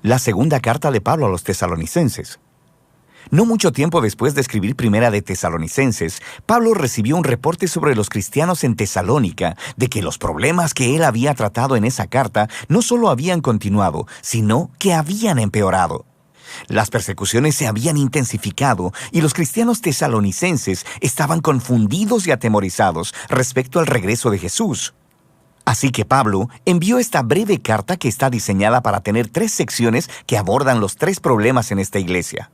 La segunda carta de Pablo a los tesalonicenses. No mucho tiempo después de escribir Primera de Tesalonicenses, Pablo recibió un reporte sobre los cristianos en Tesalónica de que los problemas que él había tratado en esa carta no solo habían continuado, sino que habían empeorado. Las persecuciones se habían intensificado y los cristianos tesalonicenses estaban confundidos y atemorizados respecto al regreso de Jesús. Así que Pablo envió esta breve carta que está diseñada para tener 3 secciones que abordan los 3 problemas en esta iglesia.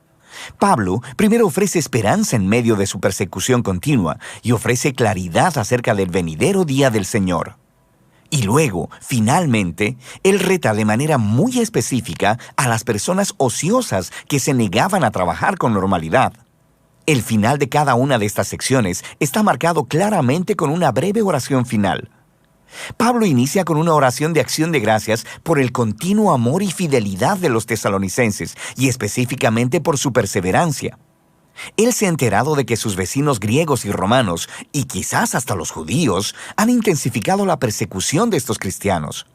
Pablo primero ofrece esperanza en medio de su persecución continua y ofrece claridad acerca del venidero día del Señor. Y luego, finalmente, él reta de manera muy específica a las personas ociosas que se negaban a trabajar con normalidad. El final de cada una de estas secciones está marcado claramente con una breve oración final. Pablo inicia con una oración de acción de gracias por el continuo amor y fidelidad de los tesalonicenses y específicamente por su perseverancia. Él se ha enterado de que sus vecinos griegos y romanos, y quizás hasta los judíos, han intensificado la persecución de estos cristianos.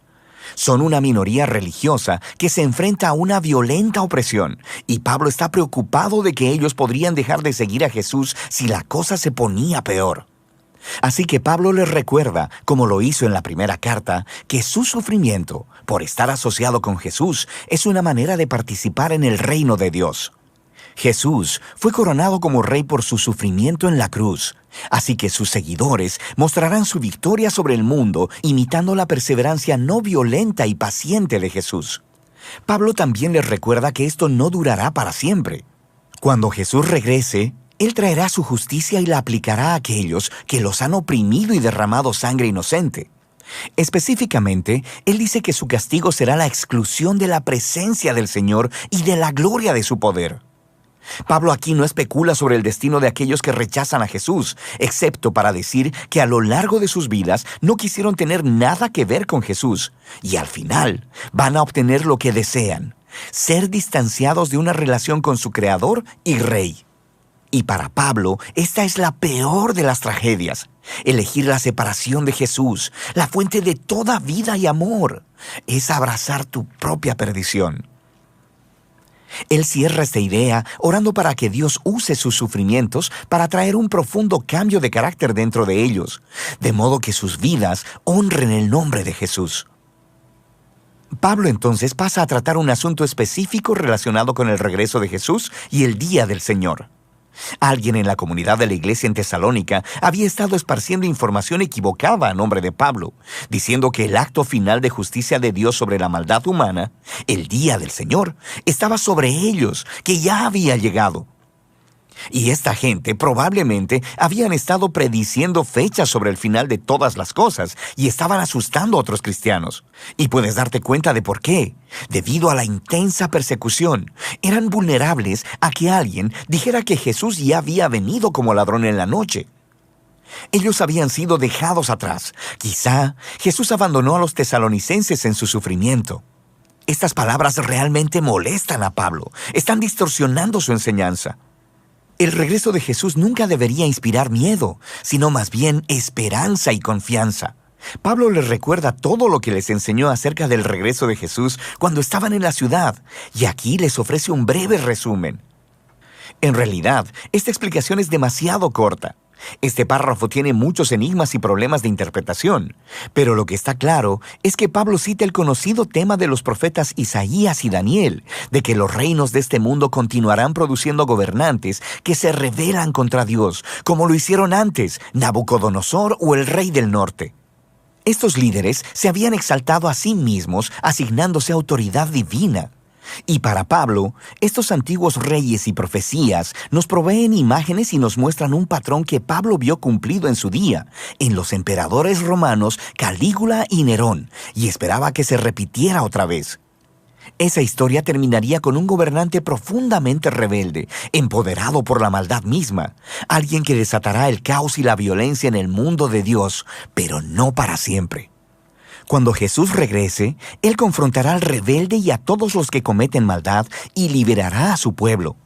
Son una minoría religiosa que se enfrenta a una violenta opresión, y Pablo está preocupado de que ellos podrían dejar de seguir a Jesús si la cosa se ponía peor. Así que Pablo les recuerda, como lo hizo en la primera carta, que su sufrimiento, por estar asociado con Jesús, es una manera de participar en el reino de Dios. Jesús fue coronado como rey por su sufrimiento en la cruz, así que sus seguidores mostrarán su victoria sobre el mundo imitando la perseverancia no violenta y paciente de Jesús. Pablo también les recuerda que esto no durará para siempre. Cuando Jesús regrese, Él traerá su justicia y la aplicará a aquellos que los han oprimido y derramado sangre inocente. Específicamente, Él dice que su castigo será la exclusión de la presencia del Señor y de la gloria de su poder. Pablo aquí no especula sobre el destino de aquellos que rechazan a Jesús, excepto para decir que a lo largo de sus vidas no quisieron tener nada que ver con Jesús, y al final van a obtener lo que desean, ser distanciados de una relación con su Creador y Rey. Y para Pablo, esta es la peor de las tragedias. Elegir la separación de Jesús, la fuente de toda vida y amor, es abrazar tu propia perdición. Él cierra esta idea orando para que Dios use sus sufrimientos para traer un profundo cambio de carácter dentro de ellos, de modo que sus vidas honren el nombre de Jesús. Pablo entonces pasa a tratar un asunto específico relacionado con el regreso de Jesús y el día del Señor. Alguien en la comunidad de la iglesia en Tesalónica había estado esparciendo información equivocada a nombre de Pablo, diciendo que el acto final de justicia de Dios sobre la maldad humana, el día del Señor, estaba sobre ellos, que ya había llegado. Y esta gente probablemente habían estado prediciendo fechas sobre el final de todas las cosas y estaban asustando a otros cristianos. Y puedes darte cuenta de por qué. Debido a la intensa persecución, eran vulnerables a que alguien dijera que Jesús ya había venido como ladrón en la noche. Ellos habían sido dejados atrás. Quizá Jesús abandonó a los tesalonicenses en su sufrimiento. Estas palabras realmente molestan a Pablo. Están distorsionando su enseñanza. El regreso de Jesús nunca debería inspirar miedo, sino más bien esperanza y confianza. Pablo les recuerda todo lo que les enseñó acerca del regreso de Jesús cuando estaban en la ciudad, y aquí les ofrece un breve resumen. En realidad, esta explicación es demasiado corta. Este párrafo tiene muchos enigmas y problemas de interpretación, pero lo que está claro es que Pablo cita el conocido tema de los profetas Isaías y Daniel, de que los reinos de este mundo continuarán produciendo gobernantes que se rebelan contra Dios, como lo hicieron antes Nabucodonosor o el rey del norte. Estos líderes se habían exaltado a sí mismos, asignándose autoridad divina. Y para Pablo, estos antiguos reyes y profecías nos proveen imágenes y nos muestran un patrón que Pablo vio cumplido en su día, en los emperadores romanos Calígula y Nerón, y esperaba que se repitiera otra vez. Esa historia terminaría con un gobernante profundamente rebelde, empoderado por la maldad misma, alguien que desatará el caos y la violencia en el mundo de Dios, pero no para siempre. Cuando Jesús regrese, Él confrontará al rebelde y a todos los que cometen maldad y liberará a su pueblo.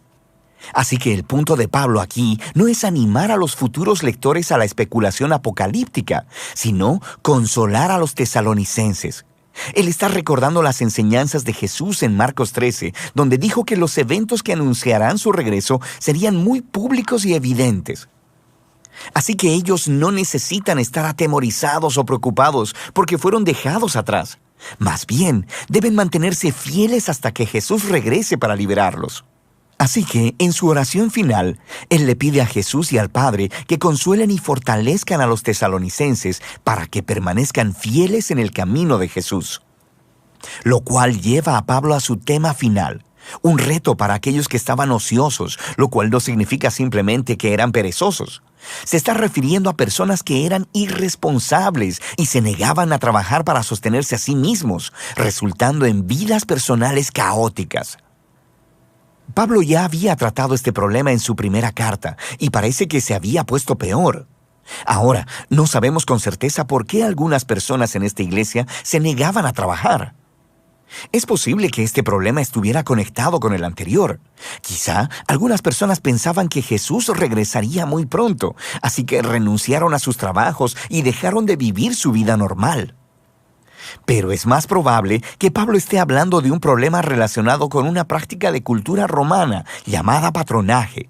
Así que el punto de Pablo aquí no es animar a los futuros lectores a la especulación apocalíptica, sino consolar a los tesalonicenses. Él está recordando las enseñanzas de Jesús en Marcos 13, donde dijo que los eventos que anunciarán su regreso serían muy públicos y evidentes. Así que ellos no necesitan estar atemorizados o preocupados porque fueron dejados atrás. Más bien, deben mantenerse fieles hasta que Jesús regrese para liberarlos. Así que, en su oración final, Él le pide a Jesús y al Padre que consuelen y fortalezcan a los tesalonicenses para que permanezcan fieles en el camino de Jesús. Lo cual lleva a Pablo a su tema final, un reto para aquellos que estaban ociosos, lo cual no significa simplemente que eran perezosos. Se está refiriendo a personas que eran irresponsables y se negaban a trabajar para sostenerse a sí mismos, resultando en vidas personales caóticas. Pablo ya había tratado este problema en su primera carta y parece que se había puesto peor. Ahora, no sabemos con certeza por qué algunas personas en esta iglesia se negaban a trabajar. Es posible que este problema estuviera conectado con el anterior. Quizá algunas personas pensaban que Jesús regresaría muy pronto, así que renunciaron a sus trabajos y dejaron de vivir su vida normal. Pero es más probable que Pablo esté hablando de un problema relacionado con una práctica de cultura romana llamada patronaje.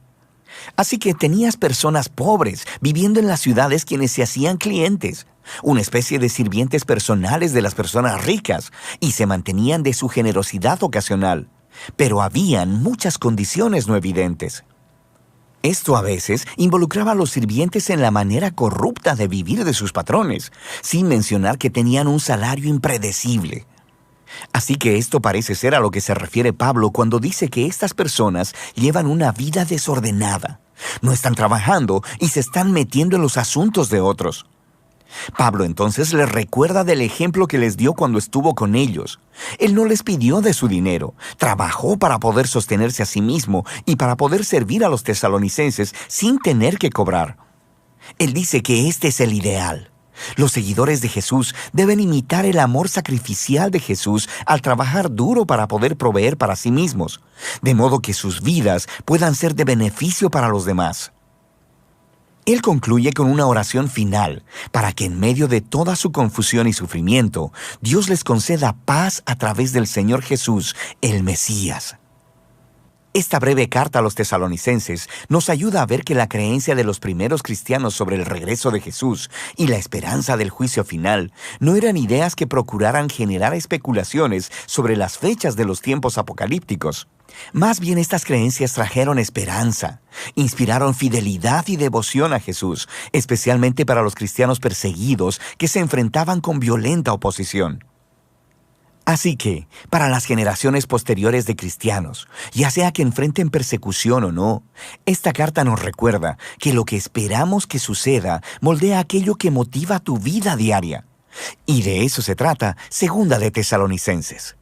Así que tenías personas pobres viviendo en las ciudades quienes se hacían clientes, una especie de sirvientes personales de las personas ricas, y se mantenían de su generosidad ocasional. Pero habían muchas condiciones no evidentes. Esto a veces involucraba a los sirvientes en la manera corrupta de vivir de sus patrones, sin mencionar que tenían un salario impredecible. Así que esto parece ser a lo que se refiere Pablo cuando dice que estas personas llevan una vida desordenada. No están trabajando y se están metiendo en los asuntos de otros. Pablo entonces les recuerda del ejemplo que les dio cuando estuvo con ellos. Él no les pidió de su dinero, trabajó para poder sostenerse a sí mismo y para poder servir a los tesalonicenses sin tener que cobrar. Él dice que este es el ideal. Los seguidores de Jesús deben imitar el amor sacrificial de Jesús al trabajar duro para poder proveer para sí mismos, de modo que sus vidas puedan ser de beneficio para los demás. Él concluye con una oración final para que en medio de toda su confusión y sufrimiento, Dios les conceda paz a través del Señor Jesús, el Mesías. Esta breve carta a los tesalonicenses nos ayuda a ver que la creencia de los primeros cristianos sobre el regreso de Jesús y la esperanza del juicio final no eran ideas que procuraran generar especulaciones sobre las fechas de los tiempos apocalípticos. Más bien estas creencias trajeron esperanza, inspiraron fidelidad y devoción a Jesús, especialmente para los cristianos perseguidos que se enfrentaban con violenta oposición. Así que, para las generaciones posteriores de cristianos, ya sea que enfrenten persecución o no, esta carta nos recuerda que lo que esperamos que suceda moldea aquello que motiva tu vida diaria. Y de eso se trata Segunda de Tesalonicenses.